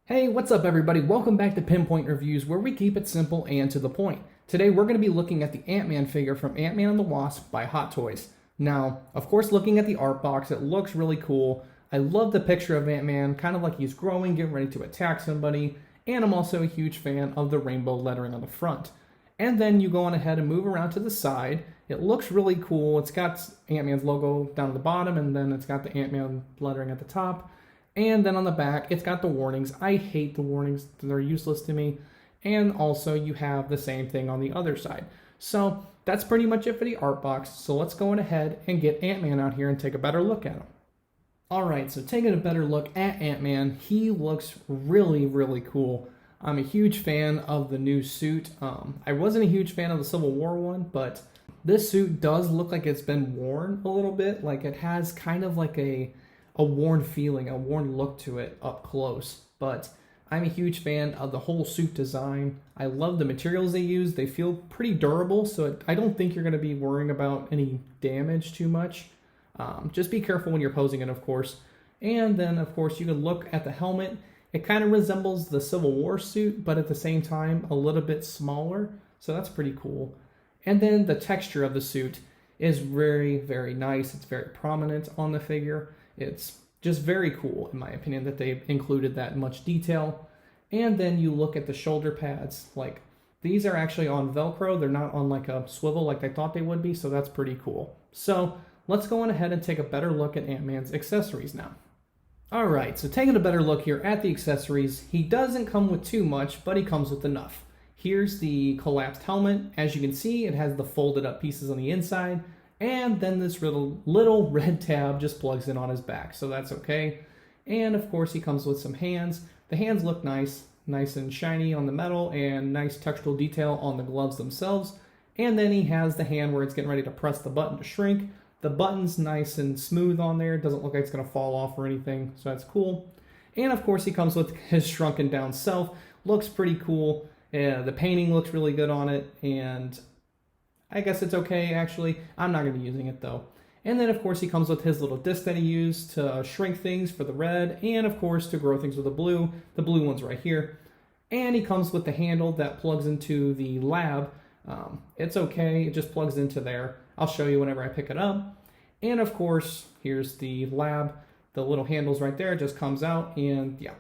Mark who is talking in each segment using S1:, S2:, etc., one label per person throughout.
S1: Hey, what's up everybody? Welcome back to Pinpoint Reviews, where we keep it simple and to the point. Today we're going to be looking at the Ant-Man figure from Ant-Man and the Wasp by Hot Toys. Now, of course, looking at the art box, it looks really cool. I love the picture of Ant-Man, kind of like he's growing, getting ready to attack somebody, and I'm also a huge fan of the rainbow lettering on the front. And then you go on ahead and move around to the side. It looks really cool. It's got Ant-Man's logo down at the bottom, and then it's got the Ant-Man lettering at the top. And then on the back, it's got the warnings. I hate the warnings. They're useless to me. And also you have the same thing on the other side. So that's pretty much it for the art box. So let's go on ahead and get Ant-Man out here and take a better look at him. Alright, so taking a better look at Ant-Man, he looks really, really cool. I'm a huge fan of the new suit. I wasn't a huge fan of the Civil War one, but this suit does look like it's been worn a little bit. Like it has kind of like a worn feeling, a worn look to it up close. But I'm a huge fan of the whole suit design. I love the materials they use. They feel pretty durable, so I don't think you're going to be worrying about any damage too much. Just be careful when you're posing it, of course. And then, of course, you can look at the helmet. It kind of resembles the Civil War suit, but at the same time, a little bit smaller. So that's pretty cool. And then the texture of the suit is very, very nice. It's very prominent on the figure. It's just very cool, in my opinion, that they've included that much detail. And then you look at the shoulder pads. Like, these are actually on Velcro. They're not on like a swivel like I thought they would be, so that's pretty cool. So let's go on ahead and take a better look at Ant-Man's accessories now. Alright, so taking a better look here at the accessories, he doesn't come with too much, but he comes with enough. Here's the collapsed helmet. As you can see, it has the folded up pieces on the inside. And then this little red tab just plugs in on his back, so that's okay. And of course he comes with some hands. The hands look nice and shiny on the metal, and nice textural detail on the gloves themselves. And then he has the hand where it's getting ready to press the button to shrink. The button's nice and smooth on there. It doesn't look like it's going to fall off or anything, so that's cool. And of course he comes with his shrunken down self. Looks pretty cool. The painting looks really good on it, and I guess it's okay, actually. I'm not going to be using it, though. And then, of course, he comes with his little disc that he used to shrink things for the red, and, of course, to grow things with the blue. The blue one's right here. And he comes with the handle that plugs into the lab. It's okay. It just plugs into there. I'll show you whenever I pick it up. And, of course, here's the lab. The little handle's right there. It just comes out, and, yeah.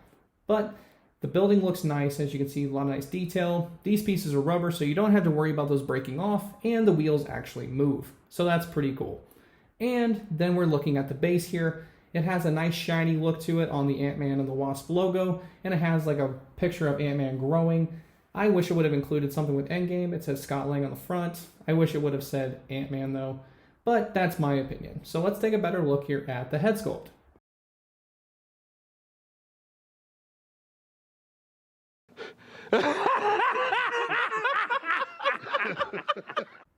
S1: But the building looks nice. As you can see, a lot of nice detail. These pieces are rubber, so you don't have to worry about those breaking off, and the wheels actually move. So that's pretty cool. And then we're looking at the base here. It has a nice shiny look to it on the Ant-Man and the Wasp logo, and it has like a picture of Ant-Man growing. I wish it would have included something with Endgame. It says Scott Lang on the front. I wish it would have said Ant-Man though, but that's my opinion. So let's take a better look here at the head sculpt.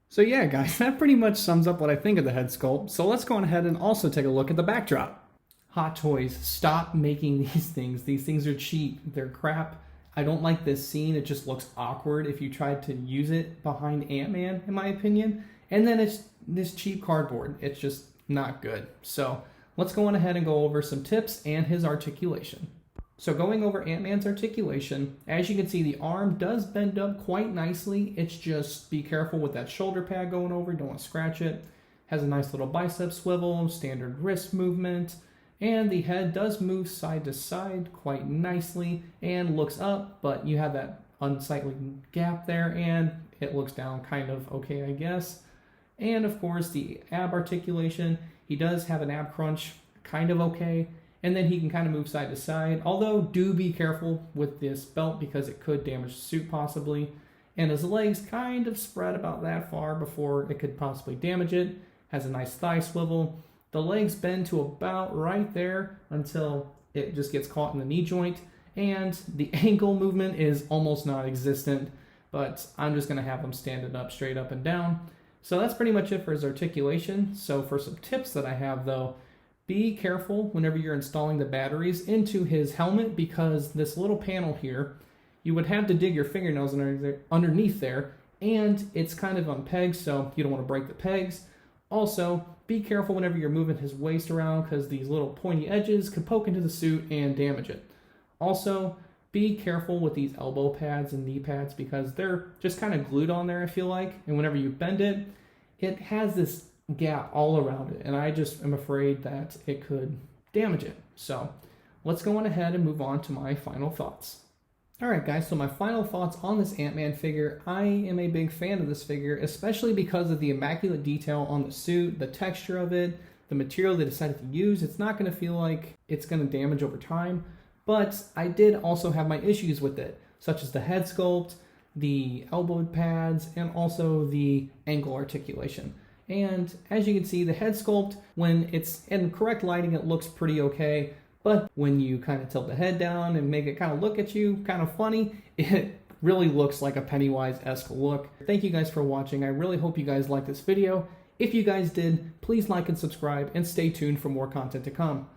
S1: So yeah, guys, that pretty much sums up what I think of the head sculpt. So let's go on ahead and also take a look at the backdrop. Hot Toys, stop making these things. These things are cheap. They're crap. I don't like this scene. It just looks awkward if you tried to use it behind Ant-Man, in my opinion. And then it's this cheap cardboard. It's just not good. So let's go on ahead and go over some tips and his articulation. So going over Ant-Man's articulation, as you can see, the arm does bend up quite nicely. It's just be careful with that shoulder pad going over. Don't want to scratch it. Has a nice little bicep swivel, standard wrist movement, and the head does move side to side quite nicely and looks up, but you have that unsightly gap there, and it looks down kind of okay, I guess. And of course, the ab articulation, he does have an ab crunch, kind of okay. And then he can kind of move side to side. Although, do be careful with this belt because it could damage the suit possibly. And his legs kind of spread about that far before it could possibly damage it. Has a nice thigh swivel. The legs bend to about right there until it just gets caught in the knee joint. And the ankle movement is almost non-existent. But I'm just going to have him standing up straight up and down. So that's pretty much it for his articulation. So for some tips that I have though, be careful whenever you're installing the batteries into his helmet, because this little panel here, you would have to dig your fingernails underneath there, and it's kind of on pegs, so you don't want to break the pegs. Also, be careful whenever you're moving his waist around, because these little pointy edges could poke into the suit and damage it. Also, Be careful with these elbow pads and knee pads because they're just kind of glued on there, I feel like. And whenever you bend it, it has this gap all around it. And I just am afraid that it could damage it. So let's go on ahead and move on to my final thoughts. Alright guys, so my final thoughts on this Ant-Man figure. I am a big fan of this figure, especially because of the immaculate detail on the suit, the texture of it, the material they decided to use. It's not going to feel like it's going to damage over time, but I did also have my issues with it, such as the head sculpt, the elbow pads, and also the ankle articulation. And as you can see, the head sculpt, when it's in correct lighting, it looks pretty okay. But when you kind of tilt the head down and make it kind of look at you kind of funny, it really looks like a Pennywise-esque look. Thank you guys for watching. I really hope you guys liked this video. If you guys did, please like and subscribe and stay tuned for more content to come.